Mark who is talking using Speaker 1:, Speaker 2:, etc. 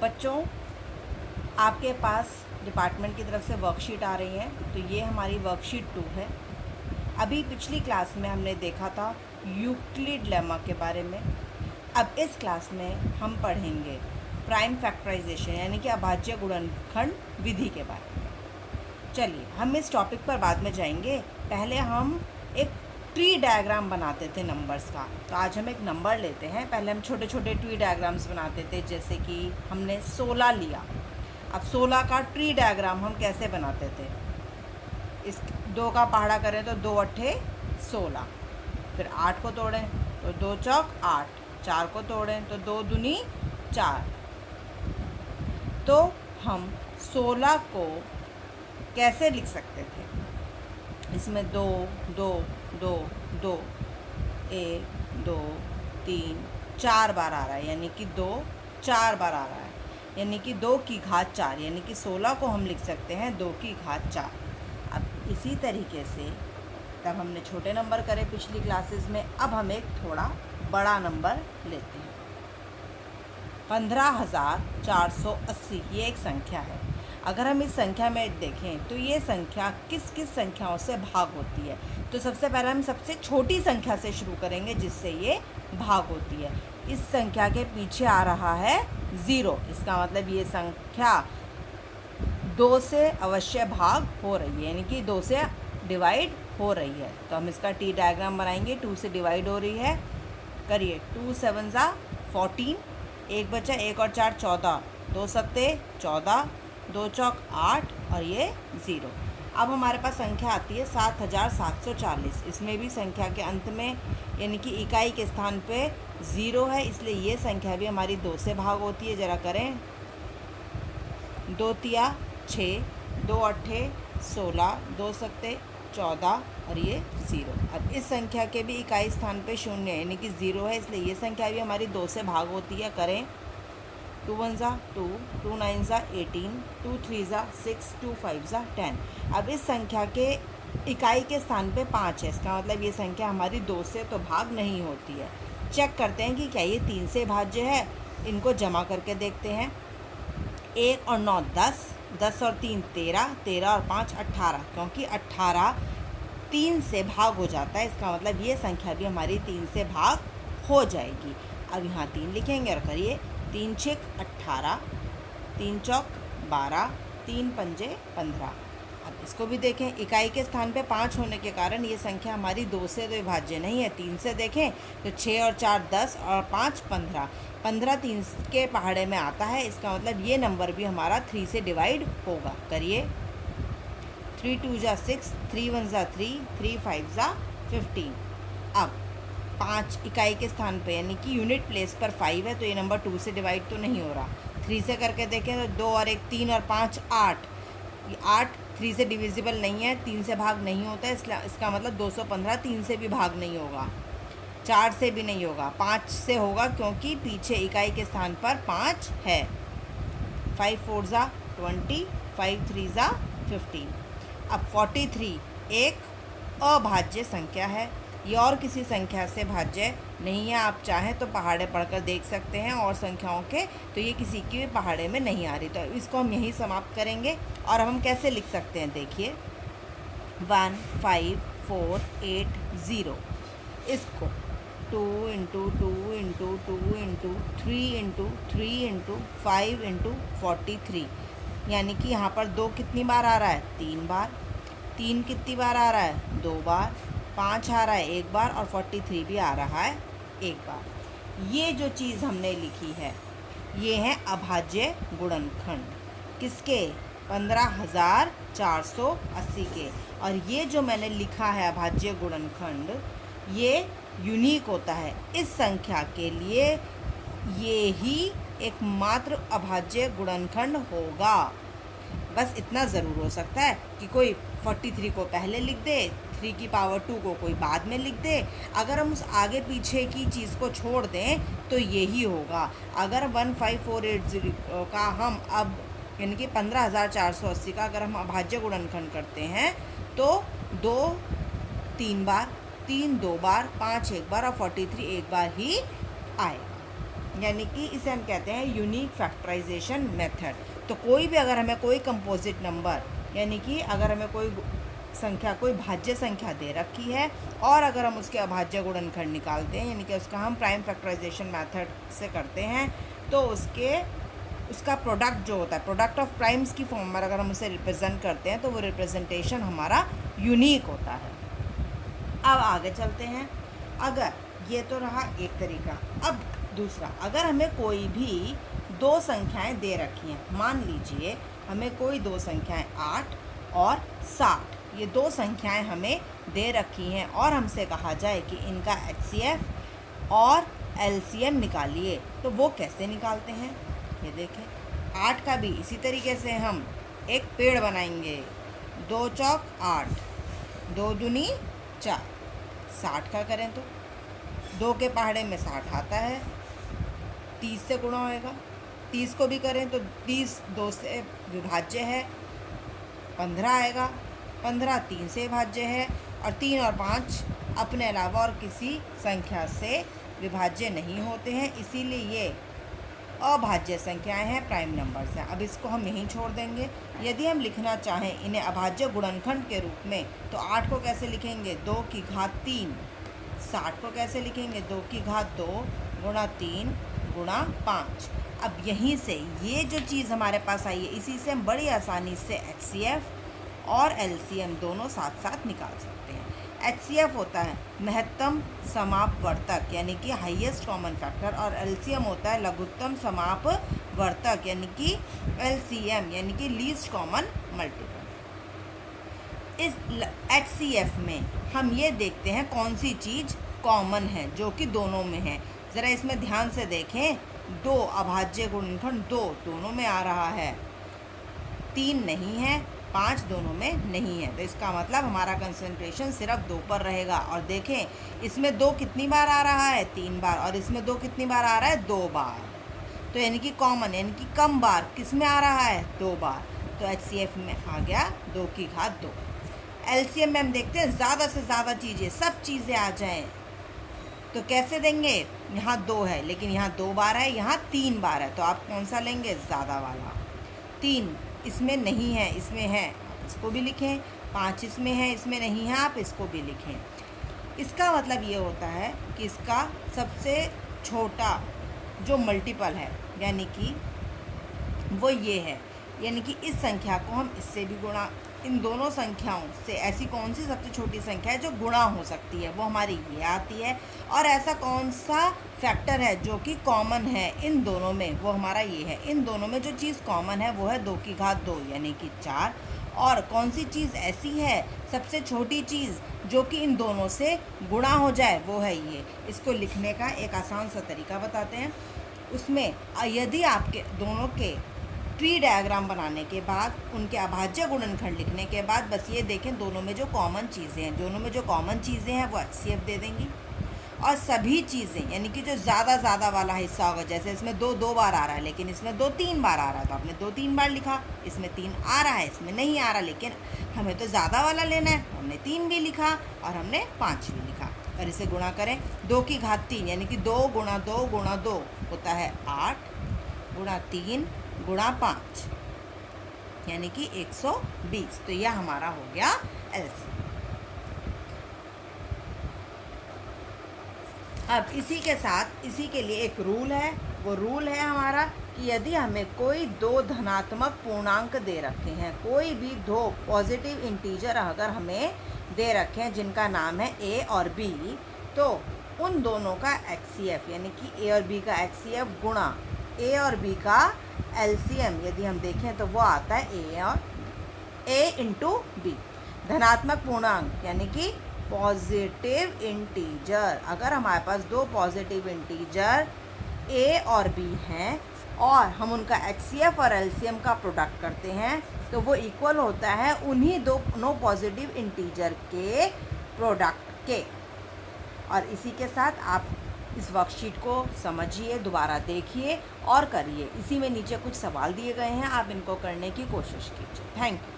Speaker 1: बच्चों, आपके पास डिपार्टमेंट की तरफ से वर्कशीट आ रही है। तो ये हमारी वर्कशीट 2 है। अभी पिछली क्लास में हमने देखा था यूक्लिड लेमा के बारे में। अब इस क्लास में हम पढ़ेंगे प्राइम फैक्टराइजेशन यानी कि अभाज्य गुणनखंड विधि के बारे में। चलिए, हम इस टॉपिक पर बाद में जाएंगे। पहले हम एक ट्री डायग्राम बनाते थे नंबर्स का। तो आज हम एक नंबर लेते हैं। पहले हम छोटे छोटे ट्री डायग्राम्स बनाते थे, जैसे कि हमने 16 लिया। अब 16 का ट्री डायग्राम हम कैसे बनाते थे? इस 2 का पहाड़ा करें तो 2 अट्ठे 16, फिर 8 को तोड़ें तो 2 चौक 8, 4 को तोड़ें तो 2 दूनी 4। तो हम 16 को कैसे लिख सकते थे? इसमें 2 2 2 2 1 2 3 4 बार आ रहा है, यानी कि 2 4 बार आ रहा है, यानी कि 2 की घात 4, यानी कि 16 को हम लिख सकते हैं 2 की घात 4। अब इसी तरीके से तब हमने छोटे नंबर करे पिछली क्लासेस में। अब हम एक थोड़ा बड़ा नंबर लेते हैं। 15,480 ये एक संख्या है। अगर हम इस संख्या में देखें तो ये संख्या किस किस संख्याओं से भाग होती है? तो सबसे पहले हम सबसे छोटी संख्या से शुरू करेंगे जिससे ये भाग होती है। इस संख्या के पीछे आ रहा है 0। इसका मतलब ये संख्या 2 से अवश्य भाग हो रही है, यानी कि 2 से डिवाइड हो रही है। तो हम इसका टी डायग्राम बनाएंगे। 2 से डिवाइड हो रही है, करिए। 2 7 14, 1 बचा, 1 और 4 14, 2 सत्ते 14, 2 चौक 8 और ये 0। अब हमारे पास संख्या आती है 7,740। इसमें भी संख्या के अंत में यानी कि इकाई के स्थान पे 0 है, इसलिए ये संख्या भी हमारी 2 से भाग होती है। ज़रा करें, 2 तिया 6, 2 अट्ठे 16, 2 सत्ते 14 और ये 0। अब इस संख्या के भी इकाई स्थान पे 0 यानी कि 0 है, इसलिए ये संख्या भी हमारी 2 से भाग होती है। करें, 2 1 2, 2 9 18, 2 3 6, 2 5 10। अब इस संख्या के इकाई के स्थान पे 5 है, इसका मतलब ये संख्या हमारी 2 से तो भाग नहीं होती है। चेक करते हैं कि क्या ये 3 से भाज्य है। इनको जमा करके देखते हैं। 1 और 9 10, 10 और 3 13, 13 और 5 18, क्योंकि 18 3 से भाग हो जाता है। इसका मतलब ये संख्या भी हमारी 3 से भाग हो जाएगी। अब यहाँ 3 लिखेंगे और करिए, 3 6 18, 3 चौक 12, 3 पंजे 15। अब इसको भी देखें, इकाई के स्थान पे 5 होने के कारण ये संख्या हमारी 2 से तो विभाज्य नहीं है। 3 से देखें तो 6 और 4 10 और 5 15, 15 3 के पहाड़े में आता है। इसका मतलब ये नंबर भी हमारा 3 से डिवाइड होगा। करिए, 3 2 6, 3 1 3, 3 5 15। अब 5 इकाई के स्थान पे यानी कि यूनिट प्लेस पर 5 है, तो ये नंबर 2 से डिवाइड तो नहीं हो रहा। 3 से करके देखें तो 2 और 1 3 और 5 8, ये 8 3 से डिविजिबल नहीं है, 3 से भाग नहीं होता है, इसलिए इसका मतलब 215 3 से भी भाग नहीं होगा, 4 से भी नहीं होगा, 5 से होगा क्योंकि पीछे इकाई के स्थान पर 5 है। 5 4 20, 5 3 15। अब 43 एक अभाज्य संख्या है, ये और किसी संख्या से भाज्य नहीं है। आप चाहें तो पहाड़े पढ़कर देख सकते हैं और संख्याओं के, तो ये किसी की भी पहाड़े में नहीं आ रही। तो इसको हम यहीं समाप्त करेंगे। और हम कैसे लिख सकते हैं? देखिए, 1 5 4 8 0। इसको 2 × 2 × 2 × 3 × 3 × 5 × 43, यानी कि यहाँ पर 2 कितनी बार आ रहा है? 3 बार। 3 कितनी बार आ रहा है? 2 बार। 5 आ रहा है 1 बार, और 43 भी आ रहा है 1 बार। ये जो चीज़ हमने लिखी है ये है अभाज्य गुणनखंड। किसके? 15,480 के। और ये जो मैंने लिखा है अभाज्य गुणनखंड, ये यूनिक होता है। इस संख्या के लिए ये ही एकमात्र अभाज्य गुणनखंड होगा। बस इतना ज़रूर हो सकता है कि कोई 43 को पहले लिख दे, 3 की पावर 2 को कोई बाद में लिख दे। अगर हम उस आगे पीछे की चीज़ को छोड़ दें तो यही होगा। अगर 15480 का हम अब यानी कि 15,480 का अगर हम अभाज्य गुणनखंड करते हैं तो 2 3 बार, 3 2 बार, 5 1 बार और 43 1 बार ही आएगा। यानी कि इसे हम कहते हैं यूनिक फैक्टराइजेशन मेथड। तो कोई भी अगर हमें कोई कंपोजिट नंबर, यानी कि अगर हमें कोई संख्या, कोई भाज्य संख्या दे रखी है और अगर हम उसके अभाज्य गुणनखंड निकालते हैं, यानी कि उसका हम प्राइम फैक्टराइजेशन मेथड से करते हैं, तो उसका प्रोडक्ट जो होता है, प्रोडक्ट ऑफ प्राइम्स की फॉर्म में अगर हम उसे रिप्रेजेंट करते हैं तो वो रिप्रेजेंटेशन हमारा यूनिक होता है। अब आगे चलते हैं। अगर ये तो रहा एक तरीका। अब दूसरा, अगर हमें कोई भी दो संख्याएं दे रखी हैं, मान लीजिए हमें कोई दो संख्याएं 8 और 60, ये दो संख्याएं हमें दे रखी हैं और हमसे कहा जाए कि इनका HCF और LCM निकालिए, तो वो कैसे निकालते हैं? ये देखें, 8 का भी इसी तरीके से हम एक पेड़ बनाएंगे। 2 चौक 8, 2 दूनी 4। 60 का करें तो 2 के पहाड़े में 60 आता है, 30 से गुणा होएगा। 30 को भी करें तो 30 2 से विभाज्य है, 15 आएगा। 15 3 से विभाज्य है और 3 और 5 अपने अलावा और किसी संख्या से विभाज्य नहीं होते हैं, इसीलिए ये अभाज्य संख्याएं हैं, प्राइम नंबर्स हैं। अब इसको हम यहीं छोड़ देंगे। यदि हम लिखना चाहें इन्हें अभाज्य गुणनखंड के रूप में, तो 8 को कैसे लिखेंगे? 2 की घात 3। 60 को कैसे लिखेंगे? 2 की घात 2 गुणा 3 गुणा 5। अब यहीं से ये जो चीज़ हमारे पास आई है, इसी से हम बड़ी आसानी से HCF और LCM दोनों साथ साथ निकाल सकते हैं। HCF होता है महत्तम समापवर्तक, यानी कि हाईएस्ट कॉमन फैक्टर, और LCM होता है लघुत्तम समापवर्तक, यानी कि LCM, यानी कि लीस्ट कॉमन मल्टीपल। इस HCF में हम ये देखते हैं कौन सी चीज़ कॉमन है, जो कि दोनों में है। ज़रा इसमें ध्यान से देखें, 2 अभाज्य गुणनखंड 2 दोनों में आ रहा है, 3 नहीं है, 5 दोनों में नहीं है। तो इसका मतलब हमारा कंसंट्रेशन सिर्फ 2 पर रहेगा। और देखें, इसमें 2 कितनी बार आ रहा है? 3 बार। और इसमें 2 कितनी बार आ रहा है? 2 बार। तो यानी कि कॉमन, यानी कि कम बार किस में आ रहा है? 2 बार। तो HCF में आ गया 2 की घात 2। LCM में हम देखते हैं ज़्यादा से ज़्यादा चीज़ें, सब चीज़ें आ जाएं, तो कैसे देंगे? यहाँ 2 है लेकिन यहाँ 2 बार है, यहाँ 3 बार है, तो आप कौन सा लेंगे? ज़्यादा वाला। 3 इसमें नहीं है, इसमें है, आप इसको भी लिखें। 5 इसमें है, इसमें नहीं है, आप इसको भी लिखें। इसका मतलब ये होता है कि इसका सबसे छोटा जो मल्टीपल है, यानी कि वो ये है, यानी कि इस संख्या को हम इससे भी गुणा, इन दोनों संख्याओं से ऐसी कौन सी सबसे छोटी संख्या है जो गुणा हो सकती है? वो हमारी ये आती है। और ऐसा कौन सा फैक्टर है जो कि कॉमन है इन दोनों में? वो हमारा ये है। इन दोनों में जो चीज़ कॉमन है वो है 2 की घात 2, यानी कि 4। और कौन सी चीज़ ऐसी है सबसे छोटी चीज़ जो कि इन दोनों से गुणा हो जाए? वो है ये। इसको लिखने का एक आसान सा तरीका बताते हैं। उसमें यदि आपके दोनों के ट्री डायग्राम बनाने के बाद, उनके अभाज्य गुणनखंड लिखने के बाद, बस ये देखें दोनों में जो कॉमन चीज़ें हैं, दोनों में जो कॉमन चीज़ें हैं वो HCF दे देंगी। और सभी चीज़ें, यानी कि जो ज़्यादा वाला हिस्सा होगा, जैसे इसमें 2 बार आ रहा है लेकिन इसमें 2 3 बार आ रहा है, तो आपने 2 3 बार लिखा। इसमें 3 आ रहा है, इसमें नहीं आ रहा, लेकिन हमें तो ज़्यादा वाला लेना है, हमने 3 भी लिखा और हमने 5 भी लिखा। और इसे गुणा करें, 2 की घात 3, यानी कि 2 गुणा 2 गुणा 2 होता है 8, गुणा 3 गुणा 5, यानी कि 120। तो यह हमारा हो गया LCM। अब इसी के साथ, इसी के लिए एक रूल है। वो रूल है हमारा कि यदि हमें कोई 2 धनात्मक पूर्णांक दे रखे हैं, कोई भी 2 पॉजिटिव इंटीजर अगर हमें दे रखे हैं जिनका नाम है A और B, तो उन दोनों का HCF, यानी कि A और B का HCF गुणा A और B का LCM यदि हम देखें तो वो आता है A इंटू B। धनात्मक पूर्णांक यानी कि पॉजिटिव इंटीजर, अगर हमारे पास 2 पॉजिटिव इंटीजर A और B हैं और हम उनका HCF और LCM का प्रोडक्ट करते हैं, तो वो इक्वल होता है उन्हीं दोनों पॉजिटिव इंटीजर के प्रोडक्ट के। और इसी के साथ आप इस वर्कशीट को समझिए, दोबारा देखिए और करिए। इसी में नीचे कुछ सवाल दिए गए हैं, आप इनको करने की कोशिश कीजिए। Thank you.